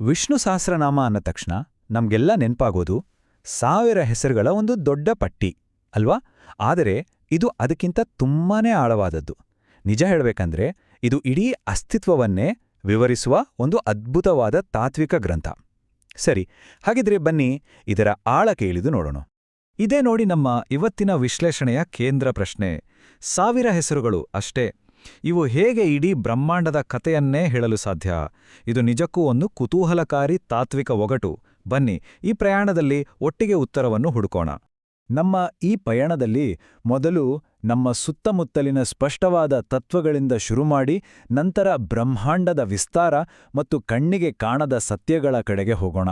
ವಿಷ್ಣು ಸಹಸ್ರನಾಮ ಅಂದ ತಕ್ಷಣ ನಮ್ಗೆಲ್ಲ ನೆನ್ಪಾಗೋದು 1000 ಹೆಸರುಗಳ ಒಂದು ದೊಡ್ಡ ಪಟ್ಟಿ ಅಲ್ವಾ? ಆದರೆ ಇದು ಅದಕ್ಕಿಂತ ತುಂಬಾನೇ ಆಳವಾದದ್ದು. ನಿಜ ಹೇಳಬೇಕಂದ್ರೆ ಇದು ಇಡೀ ಅಸ್ತಿತ್ವವನ್ನೇ ವಿವರಿಸುವ ಒಂದು ಅದ್ಭುತವಾದ ತಾತ್ವಿಕ ಗ್ರಂಥ. ಸರಿ, ಹಾಗಿದ್ರೆ ಬನ್ನಿ ಇದರ ಆಳಕ್ಕೆ ಇಳಿದು ನೋಡೋಣ. ಇದೇ ನೋಡಿ ನಮ್ಮ ಇವತ್ತಿನ ವಿಶ್ಲೇಷಣೆಯ ಕೇಂದ್ರ ಪ್ರಶ್ನೆ. 1000 ಹೆಸರುಗಳು ಅಷ್ಟೇ, ಇವು ಹೇಗೆ ಇಡೀ ಬ್ರಹ್ಮಾಂಡದ ಕಥೆಯನ್ನೇ ಹೇಳಲು ಸಾಧ್ಯ? ಇದು ನಿಜಕ್ಕೂ ಒಂದು ಕುತೂಹಲಕಾರಿ ತಾತ್ವಿಕ ಒಗಟು. ಬನ್ನಿ ಈ ಪ್ರಯಾಣದಲ್ಲಿ ಒಟ್ಟಿಗೆ ಉತ್ತರವನ್ನು ಹುಡುಕೋಣ. ನಮ್ಮ ಈ ಪಯಣದಲ್ಲಿ ಮೊದಲು ನಮ್ಮ ಸುತ್ತಮುತ್ತಲಿನ ಸ್ಪಷ್ಟವಾದ ತತ್ವಗಳಿಂದ ಶುರುಮಾಡಿ ನಂತರ ಬ್ರಹ್ಮಾಂಡದ ವಿಸ್ತಾರ ಮತ್ತು ಕಣ್ಣಿಗೆ ಕಾಣದ ಸತ್ಯಗಳ ಕಡೆಗೆ ಹೋಗೋಣ.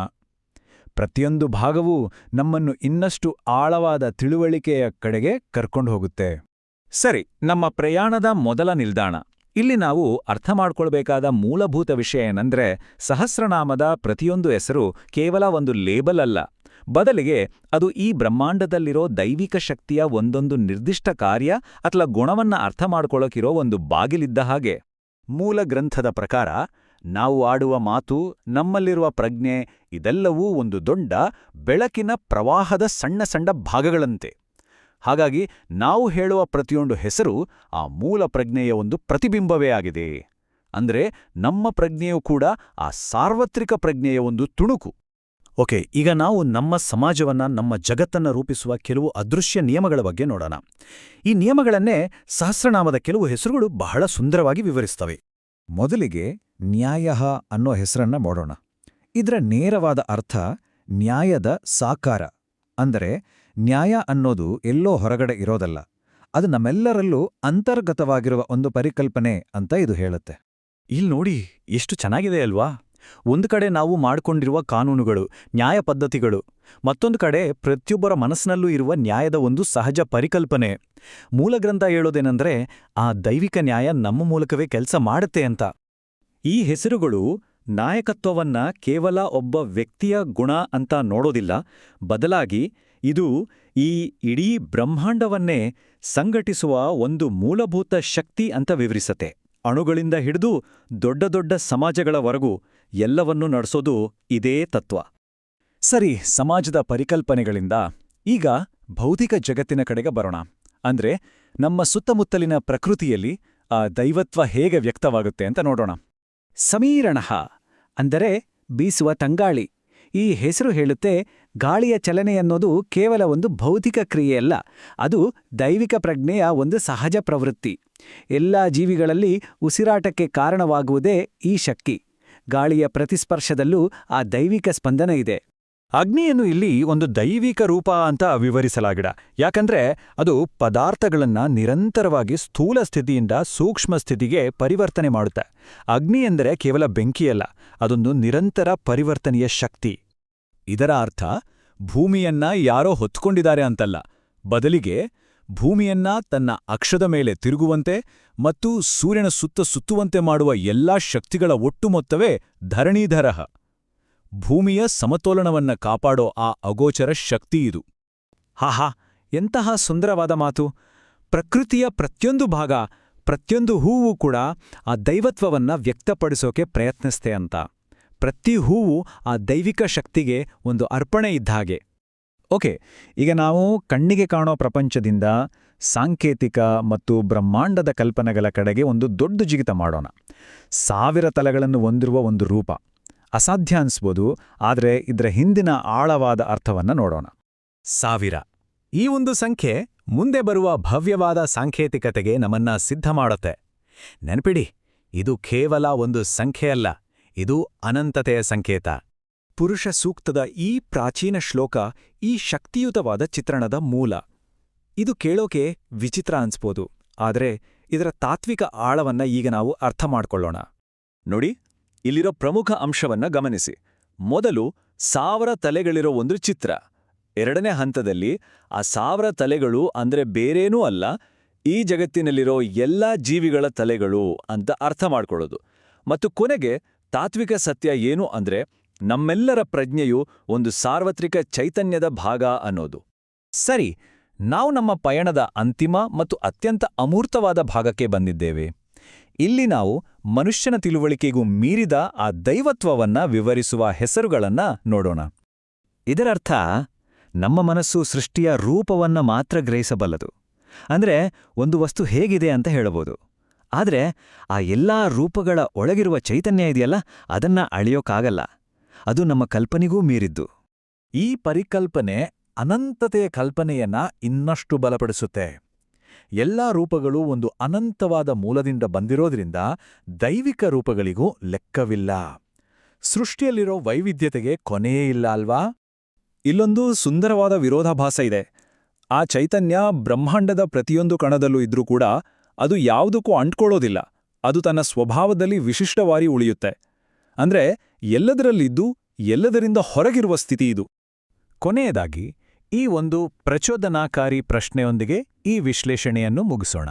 ಪ್ರತಿಯೊಂದು ಭಾಗವೂ ನಮ್ಮನ್ನು ಇನ್ನಷ್ಟು ಆಳವಾದ ತಿಳುವಳಿಕೆಯ ಕಡೆಗೆ ಕರ್ಕೊಂಡು ಹೋಗುತ್ತೆ. ಸರಿ, ನಮ್ಮ ಪ್ರಯಾಣದ ಮೊದಲ ನಿಲ್ದಾಣ. ಇಲ್ಲಿ ನಾವು ಅರ್ಥ ಮಾಡ್ಕೊಳ್ಬೇಕಾದ ಮೂಲಭೂತ ವಿಷಯ ಏನಂದ್ರೆ, ಸಹಸ್ರನಾಮದ ಪ್ರತಿಯೊಂದು ಹೆಸರು ಕೇವಲ ಒಂದು ಲೇಬಲ್ ಅಲ್ಲ, ಬದಲಿಗೆ ಅದು ಈ ಬ್ರಹ್ಮಾಂಡದಲ್ಲಿರೋ ದೈವಿಕ ಶಕ್ತಿಯ ಒಂದೊಂದು ನಿರ್ದಿಷ್ಟ ಕಾರ್ಯ ಅಥವಾ ಗುಣವನ್ನ ಅರ್ಥ ಮಾಡ್ಕೊಳ್ಳೋಕಿರೋ ಒಂದು ಬಾಗಿಲಿದ್ದ ಹಾಗೆ. ಮೂಲ ಗ್ರಂಥದ ಪ್ರಕಾರ ನಾವು ಆಡುವ ಮಾತು, ನಮ್ಮಲ್ಲಿರುವ ಪ್ರಜ್ಞೆ ಇದೆಲ್ಲವೂ ಒಂದು ದೊಡ್ಡ ಬೆಳಕಿನ ಪ್ರವಾಹದ ಸಣ್ಣ ಸಣ್ಣ ಭಾಗಗಳಂತೆ. ಹಾಗಾಗಿ ನಾವು ಹೇಳುವ ಪ್ರತಿಯೊಂದು ಹೆಸರು ಆ ಮೂಲ ಪ್ರಜ್ಞೆಯ ಒಂದು ಪ್ರತಿಬಿಂಬವೇ ಆಗಿದೆ. ಅಂದ್ರೆ ನಮ್ಮ ಪ್ರಜ್ಞೆಯೂ ಕೂಡ ಆ ಸಾರ್ವತ್ರಿಕ ಪ್ರಜ್ಞೆಯ ಒಂದು ತುಣುಕು. ಓಕೆ, ಈಗ ನಾವು ನಮ್ಮ ಸಮಾಜವನ್ನ, ನಮ್ಮ ಜಗತ್ತನ್ನ ರೂಪಿಸುವ ಕೆಲವು ಅದೃಶ್ಯ ನಿಯಮಗಳ ಬಗ್ಗೆ ನೋಡೋಣ. ಈ ನಿಯಮಗಳನ್ನೇ ಸಹಸ್ರನಾಮದ ಕೆಲವು ಹೆಸರುಗಳು ಬಹಳ ಸುಂದರವಾಗಿ ವಿವರಿಸ್ತವೆ. ಮೊದಲಿಗೆ ನ್ಯಾಯಃ ಅನ್ನೋ ಹೆಸರನ್ನ ನೋಡೋಣ. ಇದರ ನೇರವಾದ ಅರ್ಥ ನ್ಯಾಯದ ಸಾಕಾರ. ಅಂದರೆ ನ್ಯಾಯ ಅನ್ನೋದು ಎಲ್ಲೋ ಹೊರಗಡೆ ಇರೋದಲ್ಲ, ಅದು ನಮ್ಮೆಲ್ಲರಲ್ಲೂ ಅಂತರ್ಗತವಾಗಿರುವ ಒಂದು ಪರಿಕಲ್ಪನೆ ಅಂತ ಇದು ಹೇಳುತ್ತೆ. ಇಲ್ಲಿ ನೋಡಿ ಎಷ್ಟು ಚೆನ್ನಾಗಿದೆ ಅಲ್ವಾ? ಒಂದು ಕಡೆ ನಾವು ಮಾಡಿಕೊಂಡಿರುವ ಕಾನೂನುಗಳು, ನ್ಯಾಯ ಪದ್ಧತಿಗಳು, ಮತ್ತೊಂದು ಕಡೆ ಪ್ರತಿಯೊಬ್ಬರ ಮನಸ್ಸಿನಲ್ಲೂ ಇರುವ ನ್ಯಾಯದ ಒಂದು ಸಹಜ ಪರಿಕಲ್ಪನೆ. ಮೂಲಗ್ರಂಥ ಹೇಳೋದೇನೆಂದ್ರೆ ಆ ದೈವಿಕ ನ್ಯಾಯ ನಮ್ಮ ಮೂಲಕವೇ ಕೆಲಸ ಮಾಡುತ್ತೆ ಅಂತ. ಈ ಹೆಸರುಗಳು ನಾಯಕತ್ವವನ್ನ ಕೇವಲ ಒಬ್ಬ ವ್ಯಕ್ತಿಯ ಗುಣ ಅಂತ ನೋಡೋದಿಲ್ಲ, ಬದಲಾಗಿ ಇದು ಈ ಇಡೀ ಬ್ರಹ್ಮಾಂಡವನ್ನೇ ಸಂಘಟಿಸುವ ಒಂದು ಮೂಲಭೂತ ಶಕ್ತಿ ಅಂತ ವಿವರಿಸತ್ತೆ. ಅಣುಗಳಿಂದ ಹಿಡಿದು ದೊಡ್ಡ ದೊಡ್ಡ ಸಮಾಜಗಳವರೆಗೂ ಎಲ್ಲವನ್ನೂ ನಡೆಸೋದು ಇದೇ ತತ್ವ. ಸರಿ, ಸಮಾಜದ ಪರಿಕಲ್ಪನೆಗಳಿಂದ ಈಗ ಭೌತಿಕ ಜಗತ್ತಿನ ಕಡೆಗೆ ಬರೋಣ. ಅಂದ್ರೆ ನಮ್ಮ ಸುತ್ತಮುತ್ತಲಿನ ಪ್ರಕೃತಿಯಲ್ಲಿ ಆ ದೈವತ್ವ ಹೇಗೆ ವ್ಯಕ್ತವಾಗುತ್ತೆ ಅಂತ ನೋಡೋಣ. ಸಮೀರಣಃ ಅಂದರೆ ಬೀಸುವ ತಂಗಾಳಿ. ಈ ಹೆಸರು ಹೇಳುತ್ತೆ, ಗಾಳಿಯ ಚಲನೆ ಅನ್ನೋದು ಕೇವಲ ಒಂದು ಭೌತಿಕ ಕ್ರಿಯೆಯಲ್ಲ, ಅದು ದೈವಿಕ ಪ್ರಜ್ಞೆಯ ಒಂದು ಸಹಜ ಪ್ರವೃತ್ತಿ. ಎಲ್ಲ ಜೀವಿಗಳಲ್ಲಿ ಉಸಿರಾಟಕ್ಕೆ ಕಾರಣವಾಗುವುದೇ ಈ ಶಕ್ತಿ. ಗಾಳಿಯ ಪ್ರತಿಸ್ಪರ್ಶದಲ್ಲೂ ಆ ದೈವಿಕ ಸ್ಪಂದನ ಇದೆ. ಅಗ್ನಿಯನ್ನು ಇಲ್ಲಿ ಒಂದು ದೈವಿಕ ರೂಪ ಅಂತ ವಿವರಿಸಲಾಗಿದೆ. ಯಾಕಂದ್ರೆ ಅದು ಪದಾರ್ಥಗಳನ್ನ ನಿರಂತರವಾಗಿ ಸ್ಥೂಲ ಸ್ಥಿತಿಯಿಂದ ಸೂಕ್ಷ್ಮ ಸ್ಥಿತಿಗೆ ಪರಿವರ್ತನೆ ಮಾಡುತ್ತೆ. ಅಗ್ನಿ ಎಂದರೆ ಕೇವಲ ಬೆಂಕಿಯಲ್ಲ, ಅದೊಂದು ನಿರಂತರ ಪರಿವರ್ತನೆಯ ಶಕ್ತಿ. ಇದರ ಅರ್ಥ ಭೂಮಿಯನ್ನ ಯಾರೋ ಹೊತ್ಕೊಂಡಿದ್ದಾರೆ ಅಂತಲ್ಲ, ಬದಲಿಗೆ ಭೂಮಿಯನ್ನ ತನ್ನ ಅಕ್ಷದ ಮೇಲೆ ತಿರುಗುವಂತೆ ಮತ್ತು ಸೂರ್ಯನ ಸುತ್ತ ಸುತ್ತುವಂತೆ ಮಾಡುವ ಎಲ್ಲಾ ಶಕ್ತಿಗಳ ಒಟ್ಟು ಮೊತ್ತವೇ ಧರಣೀಧರಃ. ಭೂಮಿಯ ಸಮತೋಲನವನ್ನ ಕಾಪಾಡೋ ಆ ಅಗೋಚರ ಶಕ್ತಿ ಇದು. ಹಾಹಾ, ಎಂತಹ ಸುಂದರವಾದ ಮಾತು! ಪ್ರಕೃತಿಯ ಪ್ರತಿಯೊಂದು ಭಾಗ, ಪ್ರತಿಯೊಂದು ಹೂವು ಕೂಡ ಆ ದೈವತ್ವವನ್ನ ವ್ಯಕ್ತಪಡಿಸೋಕೆ ಪ್ರಯತ್ನಿಸ್ತೆ ಅಂತ. ಪ್ರತಿ ಹೂವು ಆ ದೈವಿಕ ಶಕ್ತಿಗೆ ಒಂದು ಅರ್ಪಣೆ ಇದ್ದ ಹಾಗೆ. ಓಕೆ, ಈಗ ನಾವು ಕಣ್ಣಿಗೆ ಕಾಣೋ ಪ್ರಪಂಚದಿಂದ ಸಾಂಕೇತಿಕ ಮತ್ತು ಬ್ರಹ್ಮಾಂಡದ ಕಲ್ಪನೆಗಳ ಕಡೆಗೆ ಒಂದು ದೊಡ್ಡ ಜಿಗಿತ ಮಾಡೋಣ. 1000 ತಲೆಗಳನ್ನು ಹೊಂದಿರುವ ಒಂದು ರೂಪ ಅಸಾಧ್ಯ ಅನ್ಸ್ಬೋದು, ಆದರೆ ಇದರ ಹಿಂದಿನ ಆಳವಾದ ಅರ್ಥವನ್ನ ನೋಡೋಣ. 1000 ಈ ಒಂದು ಸಂಖ್ಯೆ ಮುಂದೆ ಬರುವ ಭವ್ಯವಾದ ಸಾಂಕೇತಿಕತೆಗೆ ನಮ್ಮನ್ನ ಸಿದ್ಧ ಮಾಡುತ್ತೆ. ನೆನಪಿಡಿ, ಇದು ಕೇವಲ ಒಂದು ಸಂಖ್ಯೆಯಲ್ಲ, ಇದು ಅನಂತತೆಯ ಸಂಕೇತ. ಪುರುಷ ಸೂಕ್ತದ ಈ ಪ್ರಾಚೀನ ಶ್ಲೋಕ ಈ ಶಕ್ತಿಯುತವಾದ ಚಿತ್ರಣದ ಮೂಲ. ಇದು ಕೇಳೋಕೆ ವಿಚಿತ್ರ ಅನ್ಸ್ಬೋದು, ಆದರೆ ಇದರ ತಾತ್ವಿಕ ಆಳವನ್ನ ಈಗ ನಾವು ಅರ್ಥ ಮಾಡ್ಕೊಳ್ಳೋಣ. ನೋಡಿ, ಇಲ್ಲಿರೋ ಪ್ರಮುಖ ಅಂಶವನ್ನ ಗಮನಿಸಿ. ಮೊದಲು 1000 ತಲೆಗಳಿರೋ ಒಂದು ಚಿತ್ರ. ಎರಡನೇ ಹಂತದಲ್ಲಿ ಆ 1000 ತಲೆಗಳು ಅಂದ್ರೆ ಬೇರೇನೂ ಅಲ್ಲ, ಈ ಜಗತ್ತಿನಲ್ಲಿರೋ ಎಲ್ಲಾ ಜೀವಿಗಳ ತಲೆಗಳು ಅಂತ ಅರ್ಥ ಮಾಡ್ಕೊಳ್ಳೋದು. ಮತ್ತು ಕೊನೆಗೆ ತಾತ್ವಿಕ ಸತ್ಯ ಏನು ಅಂದ್ರೆ ನಮ್ಮೆಲ್ಲರ ಪ್ರಜ್ಞೆಯು ಒಂದು ಸಾರ್ವತ್ರಿಕ ಚೈತನ್ಯದ ಭಾಗ ಅನ್ನೋದು. ಸರಿ, ನಾವು ನಮ್ಮ ಪಯಣದ ಅಂತಿಮ ಮತ್ತು ಅತ್ಯಂತ ಅಮೂರ್ತವಾದ ಭಾಗಕ್ಕೆ ಬಂದಿದ್ದೇವೆ. ಇಲ್ಲಿ ನಾವು ಮನುಷ್ಯನ ತಿಳುವಳಿಕೆಗೂ ಮೀರಿದ ಆ ದೈವತ್ವವನ್ನ ವಿವರಿಸುವ ಹೆಸರುಗಳನ್ನ ನೋಡೋಣ. ಇದರರ್ಥ ನಮ್ಮ ಮನಸ್ಸು ಸೃಷ್ಟಿಯ ರೂಪವನ್ನ ಮಾತ್ರ ಗ್ರಹಿಸಬಲ್ಲದು. ಅಂದ್ರೆ ಒಂದು ವಸ್ತು ಹೇಗಿದೆ ಅಂತ ಹೇಳಬಹುದು. ಆದರೆ ಆ ಎಲ್ಲಾ ರೂಪಗಳ ಒಳಗಿರುವ ಚೈತನ್ಯ ಇದೆಯಲ್ಲ, ಅದನ್ನ ಅಳೆಯೋಕ್ಕಾಗಲ್ಲ. ಅದು ನಮ್ಮ ಕಲ್ಪನೆಗೂ ಮೀರಿದ್ದು. ಈ ಪರಿಕಲ್ಪನೆ ಅನಂತತೆಯ ಕಲ್ಪನೆಯನ್ನ ಇನ್ನಷ್ಟು ಬಲಪಡಿಸುತ್ತೆ. ಎಲ್ಲಾ ರೂಪಗಳು ಒಂದು ಅನಂತವಾದ ಮೂಲದಿಂದ ಬಂದಿರೋದ್ರಿಂದ ದೈವಿಕ ರೂಪಗಳಿಗೂ ಲೆಕ್ಕವಿಲ್ಲ. ಸೃಷ್ಟಿಯಲ್ಲಿರೋ ವೈವಿಧ್ಯತೆಗೆ ಕೊನೆಯೇ ಇಲ್ಲ ಅಲ್ವಾ? ಇಲ್ಲೊಂದು ಸುಂದರವಾದ ವಿರೋಧಾಭಾಸ ಇದೆ. ಆ ಚೈತನ್ಯ ಬ್ರಹ್ಮಾಂಡದ ಪ್ರತಿಯೊಂದು ಕಣದಲ್ಲೂ ಇದ್ರೂ ಕೂಡ ಅದು ಯಾವುದಕ್ಕೂ ಅಂಟ್ಕೊಳ್ಳೋದಿಲ್ಲ. ಅದು ತನ್ನ ಸ್ವಭಾವದಲ್ಲಿ ವಿಶಿಷ್ಟವಾಗಿ ಉಳಿಯುತ್ತೆ. ಅಂದ್ರೆ ಎಲ್ಲದರಲ್ಲಿದ್ದು ಎಲ್ಲದರಿಂದ ಹೊರಗಿರುವ ಸ್ಥಿತಿ ಇದು. ಕೊನೆಯದಾಗಿ ಈ ಒಂದು ಪ್ರಚೋದನಾಕಾರಿ ಪ್ರಶ್ನೆಯೊಂದಿಗೆ ಈ ವಿಶ್ಲೇಷಣೆಯನ್ನು ಮುಗಿಸೋಣ.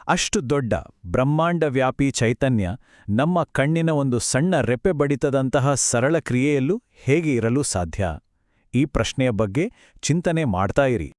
ಅಷ್ಟು ದೊಡ್ಡ ಬ್ರಹ್ಮಾಂಡವ್ಯಾಪಿ ಚೈತನ್ಯ ನಮ್ಮ ಕಣ್ಣಿನ ಒಂದು ಸಣ್ಣ ರೆಪ್ಪೆ ಬಡಿತದಂತಹ ಸರಳ ಕ್ರಿಯೆಯಲ್ಲೂ ಹೇಗೆ ಇರಲು ಸಾಧ್ಯ? ಈ ಪ್ರಶ್ನೆಯ ಬಗ್ಗೆ ಚಿಂತನೆ ಮಾಡ್ತಾ ಇರಿ.